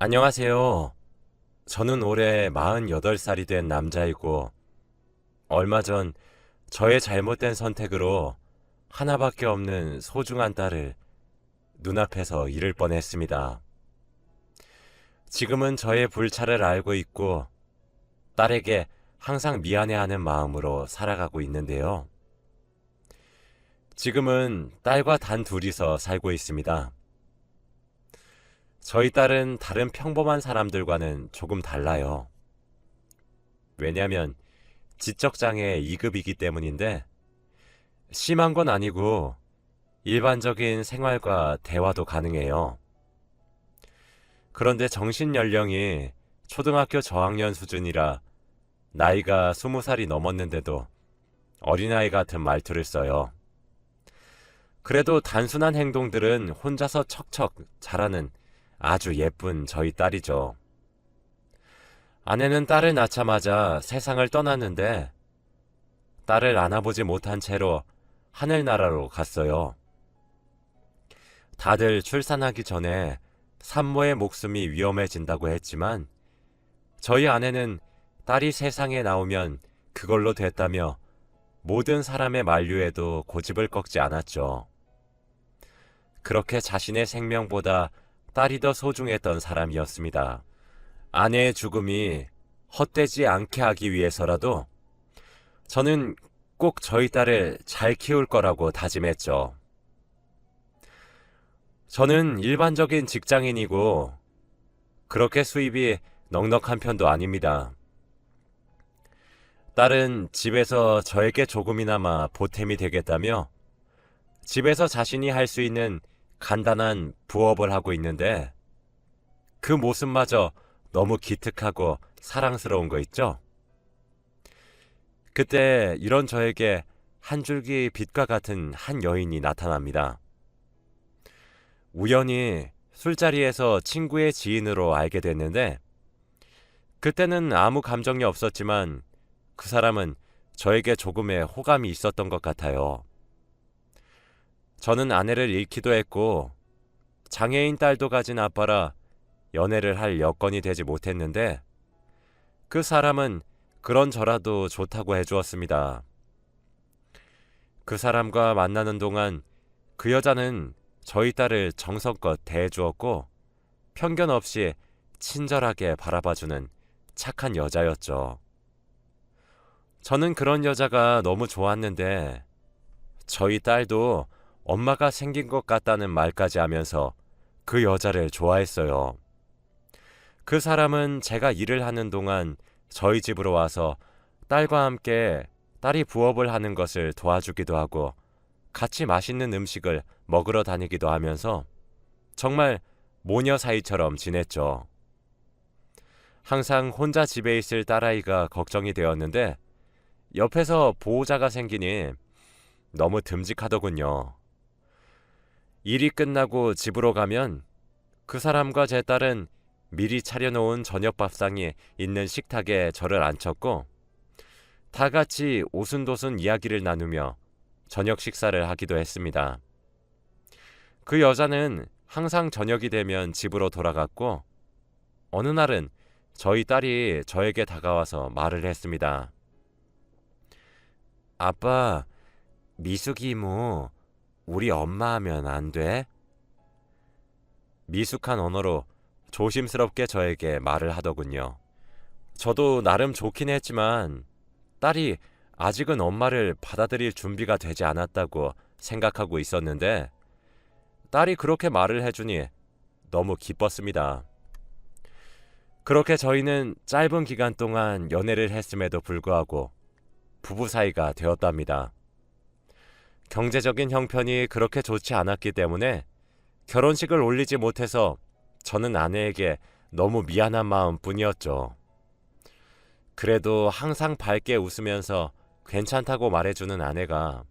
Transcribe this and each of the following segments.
안녕하세요. 저는 올해 48살이 된 남자이고, 얼마 전 저의 잘못된 선택으로 하나밖에 없는 소중한 딸을 눈앞에서 잃을 뻔했습니다. 지금은 저의 불찰을 알고 있고, 딸에게 항상 미안해하는 마음으로 살아가고 있는데요. 지금은 딸과 단 둘이서 살고 있습니다. 저희 딸은 다른 평범한 사람들과는 조금 달라요. 왜냐면 지적장애 2급이기 때문인데, 심한 건 아니고 일반적인 생활과 대화도 가능해요. 그런데 정신 연령이 초등학교 저학년 수준이라 나이가 20살이 넘었는데도 어린아이 같은 말투를 써요. 그래도 단순한 행동들은 혼자서 척척 잘하는 아주 예쁜 저희 딸이죠. 아내는 딸을 낳자마자 세상을 떠났는데, 딸을 안아보지 못한 채로 하늘나라로 갔어요. 다들 출산하기 전에 산모의 목숨이 위험해진다고 했지만, 저희 아내는 딸이 세상에 나오면 그걸로 됐다며 모든 사람의 만류에도 고집을 꺾지 않았죠. 그렇게 자신의 생명보다 딸이 더 소중했던 사람이었습니다. 아내의 죽음이 헛되지 않게 하기 위해서라도 저는 꼭 저희 딸을 잘 키울 거라고 다짐했죠. 저는 일반적인 직장인이고 그렇게 수입이 넉넉한 편도 아닙니다. 딸은 집에서 저에게 조금이나마 보탬이 되겠다며 집에서 자신이 할 수 있는 간단한 부업을 하고 있는데, 그 모습마저 너무 기특하고 사랑스러운 거 있죠? 그때 이런 저에게 한 줄기 빛과 같은 한 여인이 나타납니다. 우연히 술자리에서 친구의 지인으로 알게 됐는데, 그때는 아무 감정이 없었지만 그 사람은 저에게 조금의 호감이 있었던 것 같아요. 저는 아내를 잃기도 했고 장애인 딸도 가진 아빠라 연애를 할 여건이 되지 못했는데, 그 사람은 그런저라도 좋다고 해주었습니다. 그 사람과 만나는 동안 그 여자는 저희 딸을 정성껏 대해주었고 편견 없이 친절하게 바라봐주는 착한 여자였죠. 저는 그런 여자가 너무 좋았는데, 저희 딸도 엄마가 생긴 것 같다는 말까지 하면서 그 여자를 좋아했어요. 그 사람은 제가 일을 하는 동안 저희 집으로 와서 딸과 함께 딸이 부업을 하는 것을 도와주기도 하고 같이 맛있는 음식을 먹으러 다니기도 하면서 정말 모녀 사이처럼 지냈죠. 항상 혼자 집에 있을 딸아이가 걱정이 되었는데, 옆에서 보호자가 생기니 너무 듬직하더군요. 일이 끝나고 집으로 가면 그 사람과 제 딸은 미리 차려놓은 저녁 밥상이 있는 식탁에 저를 앉혔고 다 같이 오순도순 이야기를 나누며 저녁 식사를 하기도 했습니다. 그 여자는 항상 저녁이 되면 집으로 돌아갔고, 어느 날은 저희 딸이 저에게 다가와서 말을 했습니다. 아빠, 미숙이 이모 우리 엄마 하면 안 돼? 미숙한 언어로 조심스럽게 저에게 말을 하더군요. 저도 나름 좋긴 했지만 딸이 아직은 엄마를 받아들일 준비가 되지 않았다고 생각하고 있었는데, 딸이 그렇게 말을 해주니 너무 기뻤습니다. 그렇게 저희는 짧은 기간 동안 연애를 했음에도 불구하고 부부 사이가 되었답니다. 경제적인 형편이 그렇게 좋지 않았기 때문에 결혼식을 올리지 못해서 저는 아내에게 너무 미안한 마음뿐이었죠. 그래도 항상 밝게 웃으면서 괜찮다고 말해주는 아내가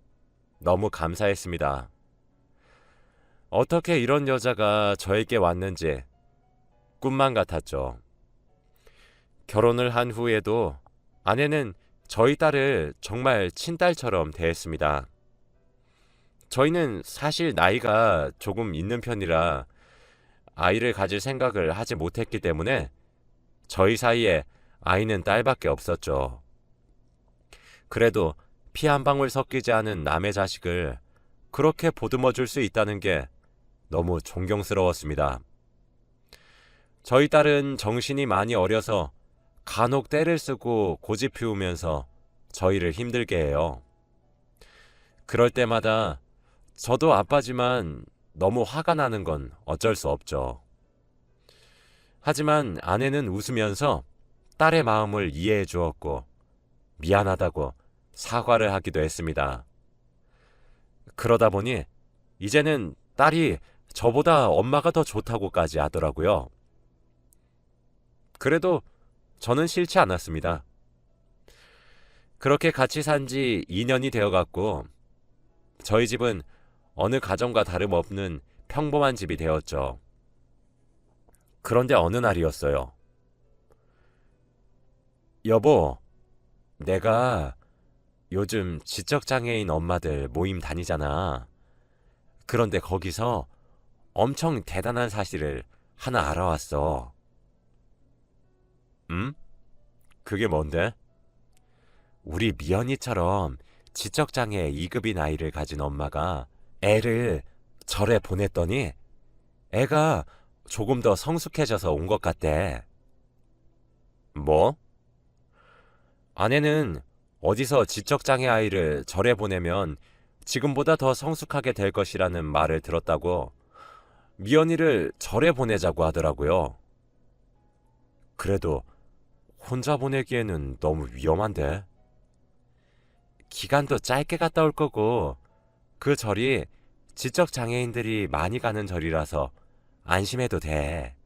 너무 감사했습니다. 어떻게 이런 여자가 저에게 왔는지 꿈만 같았죠. 결혼을 한 후에도 아내는 저희 딸을 정말 친딸처럼 대했습니다. 저희는 사실 나이가 조금 있는 편이라 아이를 가질 생각을 하지 못했기 때문에 저희 사이에 아이는 딸밖에 없었죠. 그래도 피 한 방울 섞이지 않은 남의 자식을 그렇게 보듬어 줄 수 있다는 게 너무 존경스러웠습니다. 저희 딸은 정신이 많이 어려서 간혹 떼를 쓰고 고집 피우면서 저희를 힘들게 해요. 그럴 때마다 저도 아빠지만 너무 화가 나는 건 어쩔 수 없죠. 하지만 아내는 웃으면서 딸의 마음을 이해해 주었고 미안하다고 사과를 하기도 했습니다. 그러다 보니 이제는 딸이 저보다 엄마가 더 좋다고까지 하더라고요. 그래도 저는 싫지 않았습니다. 그렇게 같이 산 지 2년이 되어갔고 저희 집은 어느 가정과 다름없는 평범한 집이 되었죠. 그런데 어느 날이었어요. 여보, 내가 요즘 지적장애인 엄마들 모임 다니잖아. 그런데 거기서 엄청 대단한 사실을 하나 알아왔어. 그게 뭔데? 우리 미연이처럼 지적장애 2급인 아이를 가진 엄마가 애를 절에 보냈더니 애가 조금 더 성숙해져서 온 것 같대. 뭐? 아내는 어디서 지적장애 아이를 절에 보내면 지금보다 더 성숙하게 될 것이라는 말을 들었다고 미연이를 절에 보내자고 하더라고요. 그래도 혼자 보내기에는 너무 위험한데. 기간도 짧게 갔다 올 거고 그 절이 지적장애인들이 많이 가는 절이라서 안심해도 돼.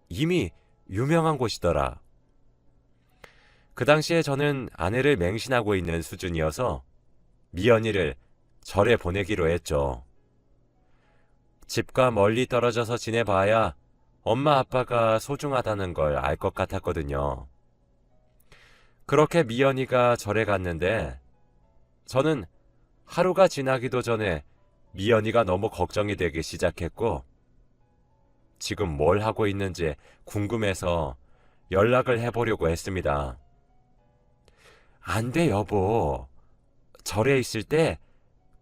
이미 유명한 곳이더라. 그 당시에 저는 아내를 맹신하고 있는 수준이어서 미연이를 절에 보내기로 했죠. 집과 멀리 떨어져서 지내봐야 엄마 아빠가 소중하다는 걸 알 것 같았거든요. 그렇게 미연이가 절에 갔는데 저는 하루가 지나기도 전에 미연이가 너무 걱정이 되기 시작했고 지금 뭘 하고 있는지 궁금해서 연락을 해보려고 했습니다. 안 돼, 여보. 절에 있을 때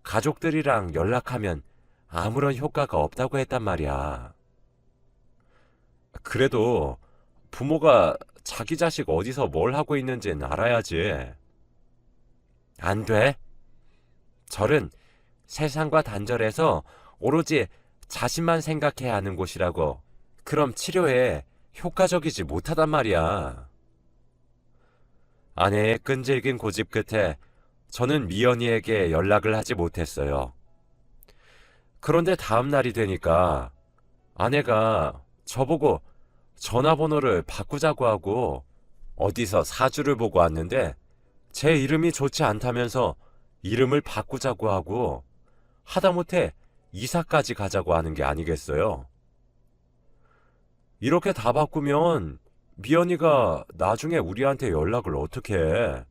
가족들이랑 연락하면 아무런 효과가 없다고 했단 말이야. 그래도 부모가 자기 자식 어디서 뭘 하고 있는지는 알아야지. 안 돼. 절은 세상과 단절해서 오로지 자신만 생각해야 하는 곳이라고. 그럼 치료에 효과적이지 못하단 말이야. 아내의 끈질긴 고집 끝에 저는 미연이에게 연락을 하지 못했어요. 그런데 다음 날이 되니까 아내가 저보고 전화번호를 바꾸자고 하고 어디서 사주를 보고 왔는데 제 이름이 좋지 않다면서 이름을 바꾸자고 하고 하다못해 이사까지 가자고 하는 게 아니겠어요. 이렇게 다 바꾸면 미연이가 나중에 우리한테 연락을 어떻게 해?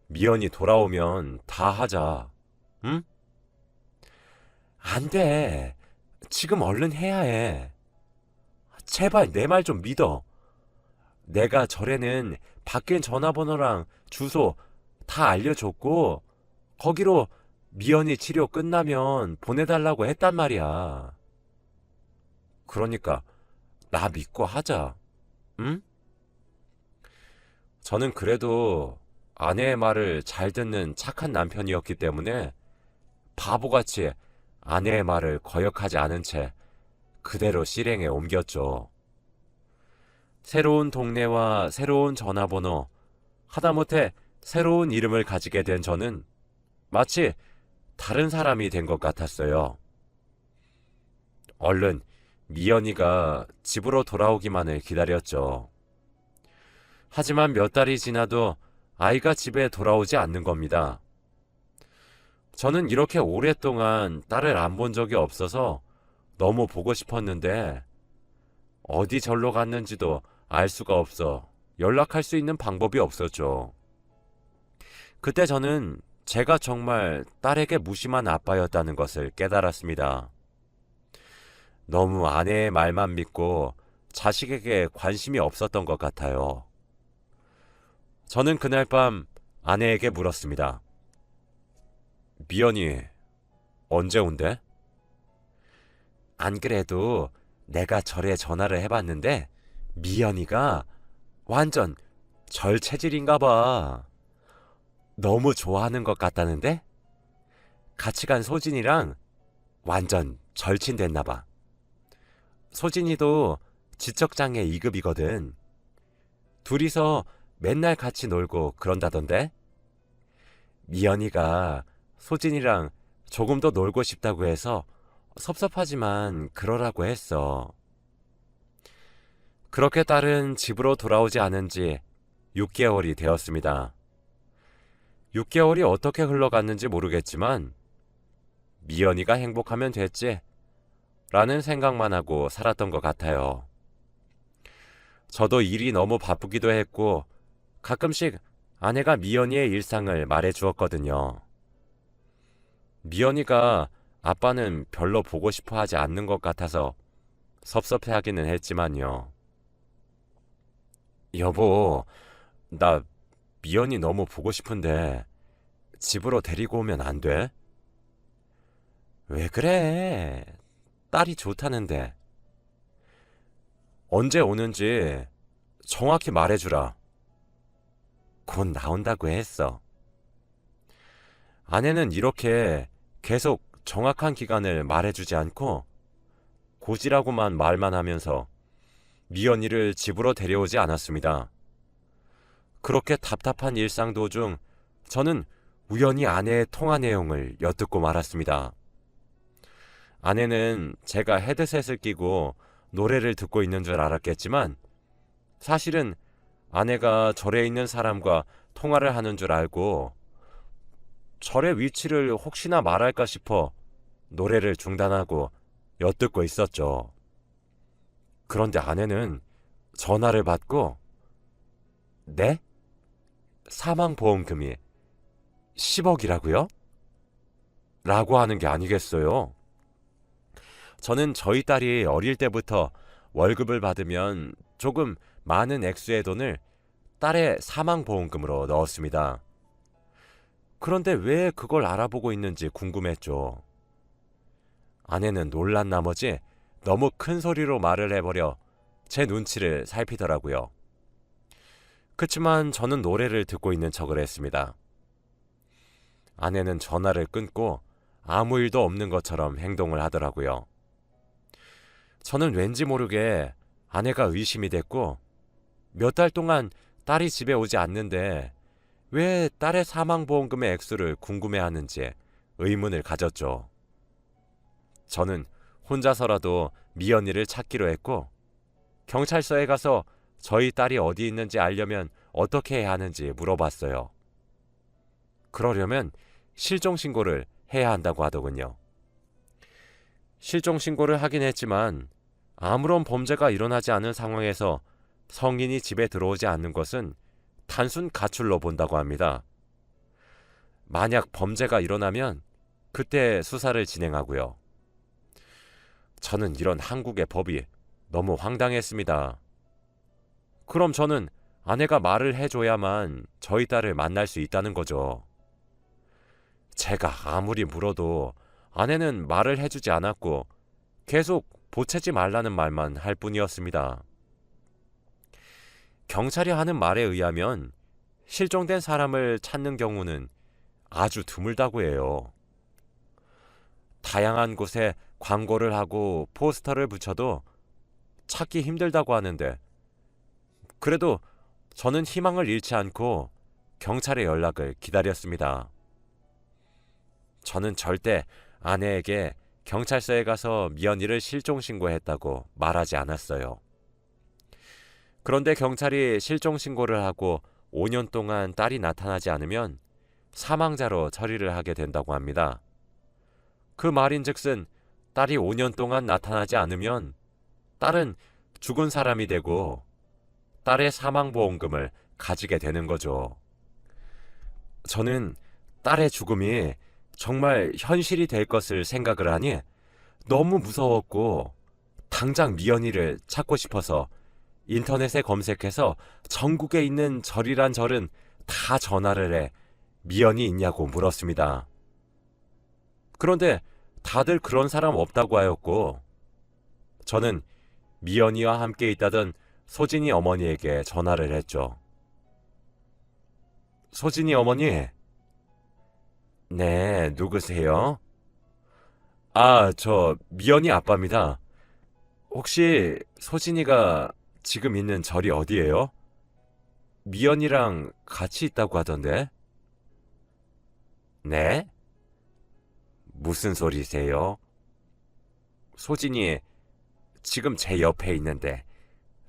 미연이 돌아오면 다 하자. 응? 안 돼. 지금 얼른 해야 해. 제발 내 말 좀 믿어. 내가 절에는 바뀐 전화번호랑 주소 다 알려줬고 거기로 미연이 치료 끝나면 보내달라고 했단 말이야. 그러니까 나 믿고 하자. 응? 저는 그래도 아내의 말을 잘 듣는 착한 남편이었기 때문에 바보같이 아내의 말을 거역하지 않은 채 그대로 실행에 옮겼죠. 새로운 동네와 새로운 전화번호, 하다못해 새로운 이름을 가지게 된 저는 마치 다른 사람이 된 것 같았어요. 얼른 미연이가 집으로 돌아오기만을 기다렸죠. 하지만 몇 달이 지나도 아이가 집에 돌아오지 않는 겁니다. 저는 이렇게 오랫동안 딸을 안 본 적이 없어서 너무 보고 싶었는데 어디 절로 갔는지도 알 수가 없어 연락할 수 있는 방법이 없었죠. 그때 저는 제가 정말 딸에게 무심한 아빠였다는 것을 깨달았습니다. 너무 아내의 말만 믿고 자식에게 관심이 없었던 것 같아요. 저는 그날 밤 아내에게 물었습니다. 미연이 언제 온대? 안 그래도 내가 절에 전화를 해봤는데 미연이가 완전 절 체질인가 봐. 너무 좋아하는 것 같다는데? 같이 간 소진이랑 완전 절친됐나 봐. 소진이도 지적장애 2급이거든. 둘이서 맨날 같이 놀고 그런다던데? 미연이가 소진이랑 조금 더 놀고 싶다고 해서 섭섭하지만 그러라고 했어. 그렇게 딸은 집으로 돌아오지 않은 지 6개월이 되었습니다. 6개월이 어떻게 흘러갔는지 모르겠지만 미연이가 행복하면 됐지 라는 생각만 하고 살았던 것 같아요. 저도 일이 너무 바쁘기도 했고 가끔씩 아내가 미연이의 일상을 말해 주었거든요. 미연이가 아빠는 별로 보고 싶어 하지 않는 것 같아서 섭섭해 하기는 했지만요. 여보, 나 미연이 너무 보고 싶은데 집으로 데리고 오면 안 돼? 왜 그래? 딸이 좋다는데. 언제 오는지 정확히 말해주라. 곧 나온다고 했어. 아내는 이렇게 계속 정확한 기간을 말해주지 않고 고지라고만 말만 하면서 미연이를 집으로 데려오지 않았습니다. 그렇게 답답한 일상 도중 저는 우연히 아내의 통화 내용을 엿듣고 말았습니다. 아내는 제가 헤드셋을 끼고 노래를 듣고 있는 줄 알았겠지만 사실은 아내가 절에 있는 사람과 통화를 하는 줄 알고 절의 위치를 혹시나 말할까 싶어 노래를 중단하고 엿듣고 있었죠. 그런데 아내는 전화를 받고 네? 사망보험금이 10억이라고요? 라고 하는 게 아니겠어요. 저는 저희 딸이 어릴 때부터 월급을 받으면 조금 많은 액수의 돈을 딸의 사망보험금으로 넣었습니다. 그런데 왜 그걸 알아보고 있는지 궁금했죠. 아내는 놀란 나머지 너무 큰 소리로 말을 해버려 제 눈치를 살피더라고요. 그치만 저는 노래를 듣고 있는 척을 했습니다. 아내는 전화를 끊고 아무 일도 없는 것처럼 행동을 하더라고요. 저는 왠지 모르게 아내가 의심이 됐고 몇 달 동안 딸이 집에 오지 않는데 왜 딸의 사망보험금의 액수를 궁금해하는지 의문을 가졌죠. 저는 혼자서라도 미연이를 찾기로 했고 경찰서에 가서 저희 딸이 어디 있는지 알려면 어떻게 해야 하는지 물어봤어요. 그러려면 실종신고를 해야 한다고 하더군요. 실종신고를 하긴 했지만 아무런 범죄가 일어나지 않은 상황에서 성인이 집에 들어오지 않는 것은 단순 가출로 본다고 합니다. 만약 범죄가 일어나면 그때 수사를 진행하고요. 저는 이런 한국의 법이 너무 황당했습니다. 그럼 저는 아내가 말을 해줘야만 저희 딸을 만날 수 있다는 거죠. 제가 아무리 물어도 아내는 말을 해주지 않았고 계속 보채지 말라는 말만 할 뿐이었습니다. 경찰이 하는 말에 의하면 실종된 사람을 찾는 경우는 아주 드물다고 해요. 다양한 곳에 광고를 하고 포스터를 붙여도 찾기 힘들다고 하는데 그래도 저는 희망을 잃지 않고 경찰의 연락을 기다렸습니다. 저는 절대 아내에게 경찰서에 가서 미연이를 실종신고했다고 말하지 않았어요. 그런데 경찰이 실종신고를 하고 5년 동안 딸이 나타나지 않으면 사망자로 처리를 하게 된다고 합니다. 그 말인즉슨 딸이 5년 동안 나타나지 않으면 딸은 죽은 사람이 되고 딸의 사망보험금을 가지게 되는 거죠. 저는 딸의 죽음이 정말 현실이 될 것을 생각을 하니 너무 무서웠고 당장 미연이를 찾고 싶어서 인터넷에 검색해서 전국에 있는 절이란 절은 다 전화를 해 미연이 있냐고 물었습니다. 그런데 다들 그런 사람 없다고 하였고, 저는 미연이와 함께 있다던 소진이 어머니에게 전화를 했죠. 소진이 어머니. 네, 누구세요? 아, 저 미연이 아빠입니다. 혹시 소진이가 지금 있는 절이 어디예요? 미연이랑 같이 있다고 하던데. 네? 무슨 소리세요? 소진이 지금 제 옆에 있는데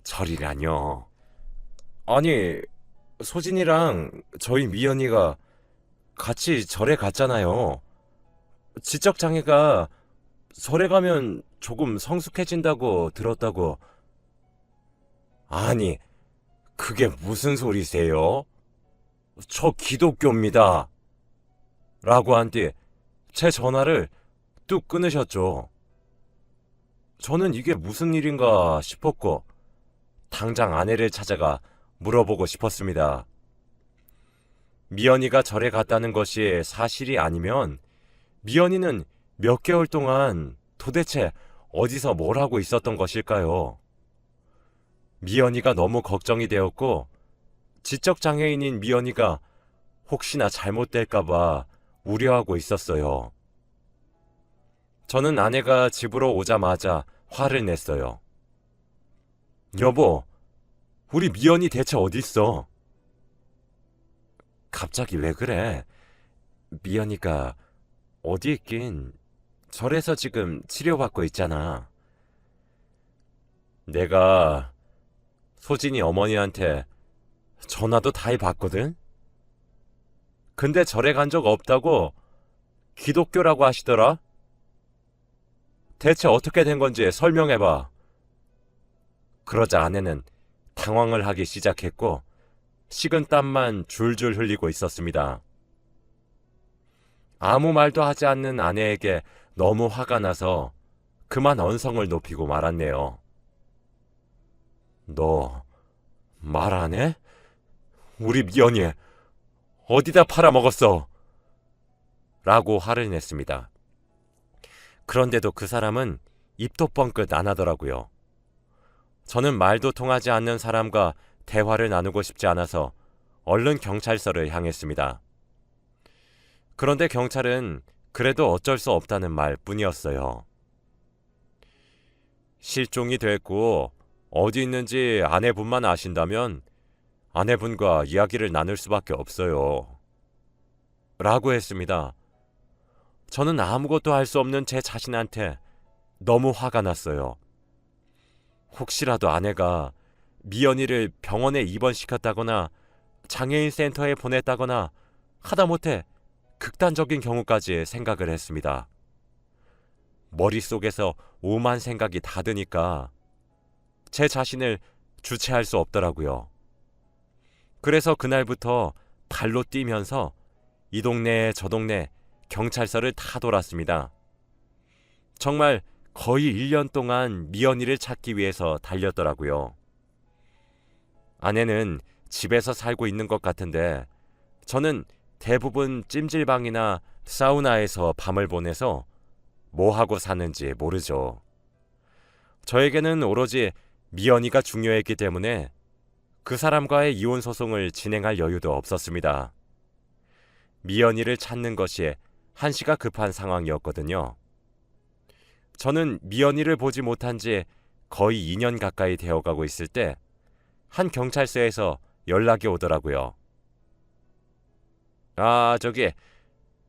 절이라뇨. 아니, 소진이랑 저희 미연이가 같이 절에 갔잖아요. 지적장애가 절에 가면 조금 성숙해진다고 들었다고. 아니, 그게 무슨 소리세요? 저 기독교입니다. 라고 한 뒤 제 전화를 뚝 끊으셨죠. 저는 이게 무슨 일인가 싶었고 당장 아내를 찾아가 물어보고 싶었습니다. 미연이가 절에 갔다는 것이 사실이 아니면 미연이는 몇 개월 동안 도대체 어디서 뭘 하고 있었던 것일까요? 미연이가 너무 걱정이 되었고 지적장애인인 미연이가 혹시나 잘못될까봐 우려하고 있었어요. 저는 아내가 집으로 오자마자 화를 냈어요. 여보, 우리 미연이 대체 어딨어? 갑자기 왜 그래? 미연이가 어디 있긴 절에서 지금 치료받고 있잖아. 내가 소진이 어머니한테 전화도 다 해봤거든? 근데 절에 간 적 없다고 기독교라고 하시더라? 대체 어떻게 된 건지 설명해봐. 그러자 아내는 당황을 하기 시작했고 식은땀만 줄줄 흘리고 있었습니다. 아무 말도 하지 않는 아내에게 너무 화가 나서 그만 언성을 높이고 말았네요. 너 말 안 해? 우리 미연이 어디다 팔아먹었어? 라고 화를 냈습니다. 그런데도 그 사람은 입도 뻥끗 안 하더라고요. 저는 말도 통하지 않는 사람과 대화를 나누고 싶지 않아서 얼른 경찰서를 향했습니다. 그런데 경찰은 그래도 어쩔 수 없다는 말뿐이었어요. 실종이 됐고 어디 있는지 아내분만 아신다면 아내분과 이야기를 나눌 수밖에 없어요. 라고 했습니다. 저는 아무것도 할 수 없는 제 자신한테 너무 화가 났어요. 혹시라도 아내가 미연이를 병원에 입원시켰다거나 장애인 센터에 보냈다거나 하다못해 극단적인 경우까지 생각을 했습니다. 머릿속에서 오만 생각이 다 드니까 제 자신을 주체할 수 없더라고요. 그래서 그날부터 발로 뛰면서 이 동네 저 동네 경찰서를 다 돌았습니다. 정말 거의 1년 동안 미연이를 찾기 위해서 달렸더라고요. 아내는 집에서 살고 있는 것 같은데 저는 대부분 찜질방이나 사우나에서 밤을 보내서 뭐 하고 사는지 모르죠. 저에게는 오로지 미연이가 중요했기 때문에 그 사람과의 이혼 소송을 진행할 여유도 없었습니다. 미연이를 찾는 것이 한시가 급한 상황이었거든요. 저는 미연이를 보지 못한 지 거의 2년 가까이 되어가고 있을 때 한 경찰서에서 연락이 오더라고요. 아, 저기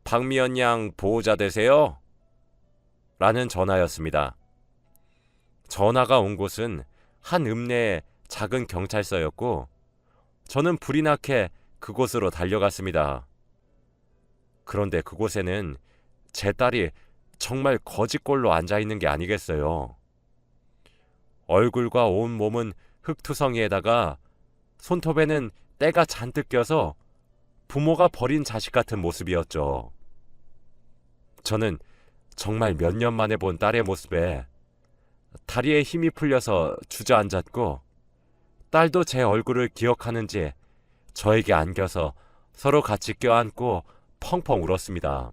박미연 양 보호자 되세요? 라는 전화였습니다. 전화가 온 곳은 한 읍내의 작은 경찰서였고 저는 불이 나게 그곳으로 달려갔습니다. 그런데 그곳에는 제 딸이 정말 거지꼴로 앉아있는 게 아니겠어요. 얼굴과 온 몸은 흙투성이에다가 손톱에는 때가 잔뜩 껴서 부모가 버린 자식 같은 모습이었죠. 저는 정말 몇 년 만에 본 딸의 모습에 다리에 힘이 풀려서 주저앉았고 딸도 제 얼굴을 기억하는지 저에게 안겨서 서로 같이 껴안고 펑펑 울었습니다.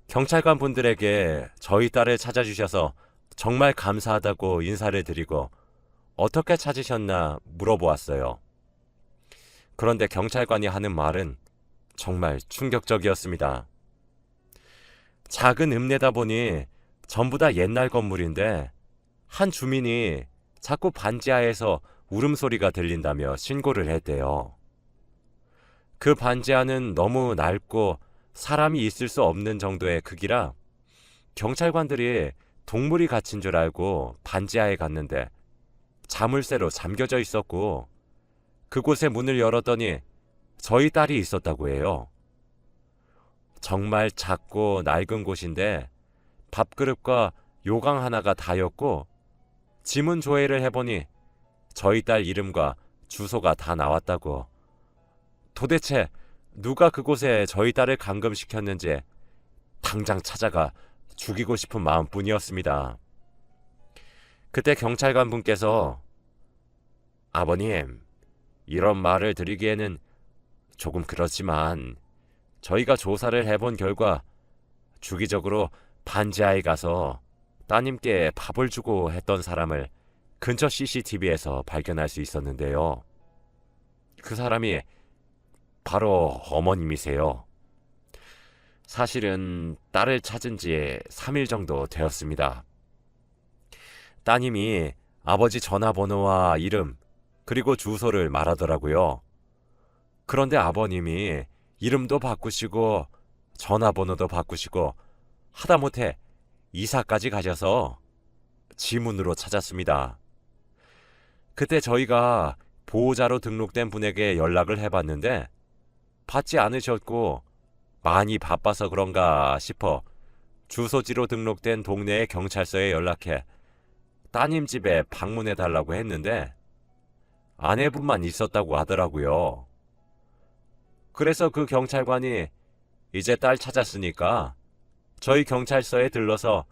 경찰관 분들에게 저희 딸을 찾아주셔서 정말 감사하다고 인사를 드리고 어떻게 찾으셨나 물어보았어요. 그런데 경찰관이 하는 말은 정말 충격적이었습니다. 작은 읍내다 보니 전부 다 옛날 건물인데 한 주민이 자꾸 반지하에서 울음소리가 들린다며 신고를 했대요. 그 반지하는 너무 낡고 사람이 있을 수 없는 정도의 크기라 경찰관들이 동물이 갇힌 줄 알고 반지하에 갔는데 자물쇠로 잠겨져 있었고 그곳에 문을 열었더니 저희 딸이 있었다고 해요. 정말 작고 낡은 곳인데 밥그릇과 요강 하나가 다였고 지문 조회를 해보니 저희 딸 이름과 주소가 다 나왔다고. 도대체 누가 그곳에 저희 딸을 감금시켰는지 당장 찾아가 죽이고 싶은 마음뿐이었습니다. 그때 경찰관 분께서 아버님, 이런 말을 드리기에는 조금 그렇지만 저희가 조사를 해본 결과 주기적으로 반지하에 가서 따님께 밥을 주고 했던 사람을 근처 CCTV에서 발견할 수 있었는데요. 그 사람이 바로 어머님이세요. 사실은 딸을 찾은 지 3일 정도 되었습니다. 따님이 아버지 전화번호와 이름 그리고 주소를 말하더라고요. 그런데 아버님이 이름도 바꾸시고 전화번호도 바꾸시고 하다못해 이사까지 가셔서 지문으로 찾았습니다. 그때 저희가 보호자로 등록된 분에게 연락을 해봤는데 받지 않으셨고 많이 바빠서 그런가 싶어 주소지로 등록된 동네의 경찰서에 연락해 따님 집에 방문해달라고 했는데 아내분만 있었다고 하더라고요. 그래서 그 경찰관이 이제 딸 찾았으니까 저희 경찰서에 들러서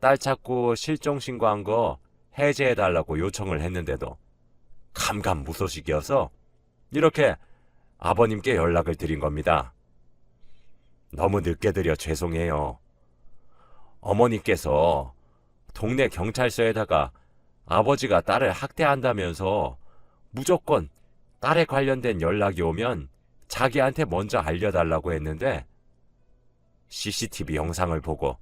딸 찾고 실종 신고한 거 해제해달라고 요청을 했는데도 감감무소식이어서 이렇게 아버님께 연락을 드린 겁니다. 너무 늦게 드려 죄송해요. 어머니께서 동네 경찰서에다가 아버지가 딸을 학대한다면서 무조건 딸에 관련된 연락이 오면 자기한테 먼저 알려달라고 했는데 CCTV 영상을 보고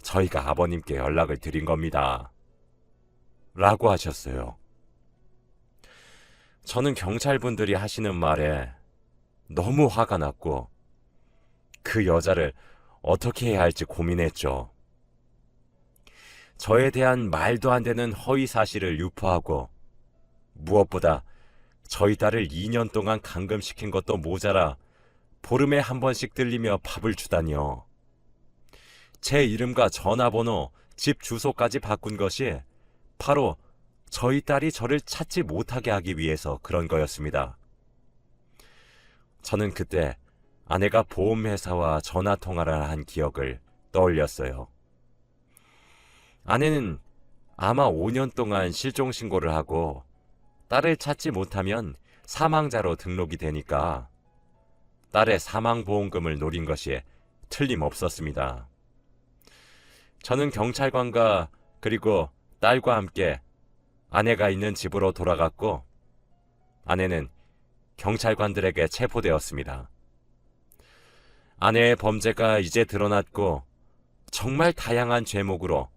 저희가 아버님께 연락을 드린 겁니다. 라고 하셨어요. 저는 경찰분들이 하시는 말에 너무 화가 났고 그 여자를 어떻게 해야 할지 고민했죠. 저에 대한 말도 안 되는 허위 사실을 유포하고 무엇보다 저희 딸을 2년 동안 감금시킨 것도 모자라 보름에 한 번씩 들리며 밥을 주다니요. 제 이름과 전화번호, 집 주소까지 바꾼 것이 바로 저희 딸이 저를 찾지 못하게 하기 위해서 그런 거였습니다. 저는 그때 아내가 보험회사와 전화통화를 한 기억을 떠올렸어요. 아내는 아마 5년 동안 실종신고를 하고 딸을 찾지 못하면 사망자로 등록이 되니까 딸의 사망보험금을 노린 것이 틀림없었습니다. 저는 경찰관과 그리고 딸과 함께 아내가 있는 집으로 돌아갔고 아내는 경찰관들에게 체포되었습니다. 아내의 범죄가 이제 드러났고 정말 다양한 죄목으로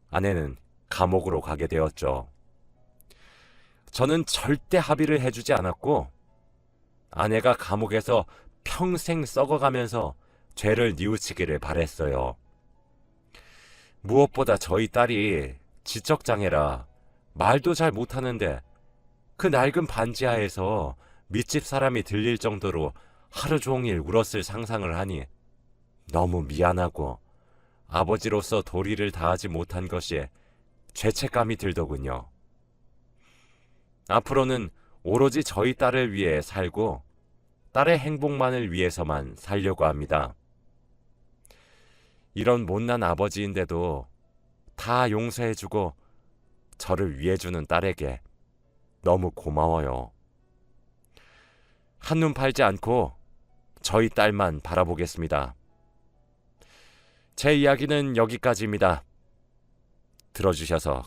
아내는 감옥으로 가게 되었죠. 저는 절대 합의를 해주지 않았고 아내가 감옥에서 평생 썩어가면서 죄를 뉘우치기를 바랬어요. 무엇보다 저희 딸이 지적장애라 말도 잘 못하는데 그 낡은 반지하에서 밑집 사람이 들릴 정도로 하루 종일 울었을 상상을 하니 너무 미안하고 아버지로서 도리를 다하지 못한 것이 죄책감이 들더군요. 앞으로는 오로지 저희 딸을 위해 살고 딸의 행복만을 위해서만 살려고 합니다. 이런 못난 아버지인데도 다 용서해주고 저를 위해주는 딸에게 너무 고마워요. 한눈 팔지 않고 저희 딸만 바라보겠습니다. 제 이야기는 여기까지입니다. 들어주셔서